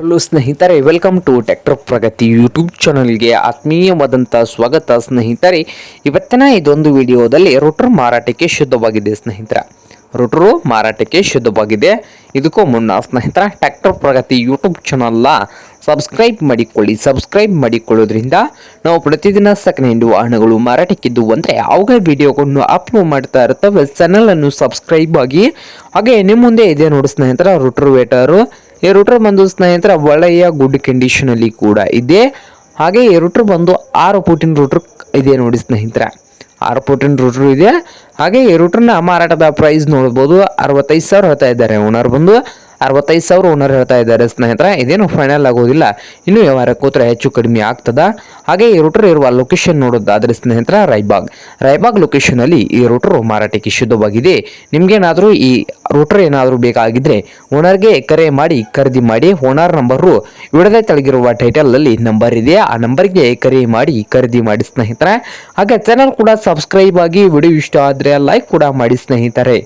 Hello ಸ್ನೇಹಿತರೆ, welcome to tractor Pragati YouTube ಚಾನಲ್ಗೆ ಆತ್ಮೀಯವಾದಂಥ ಸ್ವಾಗತ ಸ್ನೇಹಿತರೆ. ಇವತ್ತಿನ ಇದೊಂದು ವಿಡಿಯೋದಲ್ಲಿ ರೋಟರ್ ಮಾರಾಟಕ್ಕೆ ಶುದ್ಧವಾಗಿದೆ ಸ್ನೇಹಿತರೆ. ರೋಟರು ಮಾರಾಟಕ್ಕೆ ಶುದ್ಧವಾಗಿದೆ. ಇದಕ್ಕೂ ಮುನ್ನ ಸ್ನೇಹಿತರ ಟ್ರ್ಯಾಕ್ಟರ್ ಪ್ರಗತಿ ಯೂಟ್ಯೂಬ್ ಚಾನಲ್ನ ಸಬ್ಸ್ಕ್ರೈಬ್ ಮಾಡಿಕೊಳ್ಳಿ. ಸಬ್ಸ್ಕ್ರೈಬ್ ಮಾಡಿಕೊಳ್ಳೋದ್ರಿಂದ ನಾವು ಪ್ರತಿದಿನ ಸೆಕೆಂಡ್ ಹ್ಯಾಂಡ್ ವಾಹನಗಳು ಮಾರಾಟಕ್ಕಿದ್ದು ಅಂದರೆ ಅವುಗಳ ವಿಡಿಯೋಗಳನ್ನು ಅಪ್ಲೋಡ್ ಮಾಡ್ತಾ ಇರ್ತವೆ. ಚಾನಲನ್ನು ಸಬ್ಸ್ಕ್ರೈಬ್ ಆಗಿ. ಹಾಗೆ ನಿಮ್ಮ ಮುಂದೆ ಇದೆ ನೋಡಿ ಸ್ನೇಹಿತರ ರೋಟರ್ ವೇಟರು. ಈ ರೂಟರ್ ಬಂದು ಸ್ನೇಹಿತರ ಒಳ್ಳೆಯ ಗುಡ್ ಕಂಡೀಷನ್ ಅಲ್ಲಿ ಕೂಡ ಇದೆ. ಹಾಗೆ ಈ ರೂಟರ್ ಬಂದು 6 ಫೂಟಿನ ರೂಟರ್ ಇದೆ ನೋಡಿ ಸ್ನೇಹಿತರ, 6 ಫೂಟಿನ ರೂಟರ್ ಇದೆ. ಹಾಗೆ ಈ ರೂಟರ್ನ ಮಾರಾಟದ ಪ್ರೈಸ್ ನೋಡ್ಬೋದು, 65,000 ಹೇಳ್ತಾ ಇದ್ದಾರೆ ಓನರ್ ಬಂದು. 65,000 ಓನರ್ ಹೇಳ್ತಾ ಇದ್ದಾರೆ ಸ್ನೇಹಿತರೆ. ಇದೇನು ಫೈನಲ್ ಆಗೋದಿಲ್ಲ, ಇನ್ನು ವ್ಯವಹಾರ ಕೂತ್ರೆ ಹೆಚ್ಚು ಕಡಿಮೆ ಆಗ್ತದ. ಹಾಗೆ ಈ ರೂಟರ್ ಇರುವ ಲೊಕೇಶನ್ ನೋಡೋದಾದ್ರೆ ಸ್ನೇಹಿತರ ರಾಯಬಾಗ್ ಲೊಕೇಶನ್ ಅಲ್ಲಿ ಈ ರೂಟರ್ ಮಾರಾಟಕ್ಕೆ ಶುದ್ಧವಾಗಿದೆ. ನಿಮ್ಗೇನಾದರೂ ಈ ರೂಟರ್ ಏನಾದರೂ ಬೇಕಾಗಿದ್ರೆ ಓನರ್ಗೆ ಕರೆ ಮಾಡಿ ಖರೀದಿ ಮಾಡಿ. ಓನರ್ ನಂಬರು ವಿಡದೆ ತೆಳಗಿರುವ ಟೈಟಲ್ ಅಲ್ಲಿ ನಂಬರ್ ಇದೆ, ಆ ನಂಬರ್ಗೆ ಕರೆ ಮಾಡಿ ಖರೀದಿ ಮಾಡಿ ಸ್ನೇಹಿತರೆ. ಹಾಗೆ ಚಾನಲ್ ಕೂಡ ಸಬ್ಸ್ಕ್ರೈಬ್ ಆಗಿ. ವಿಡಿಯೋ ಇಷ್ಟ ಆದ್ರೆ ಲೈಕ್ ಕೂಡ ಮಾಡಿ ಸ್ನೇಹಿತರೆ.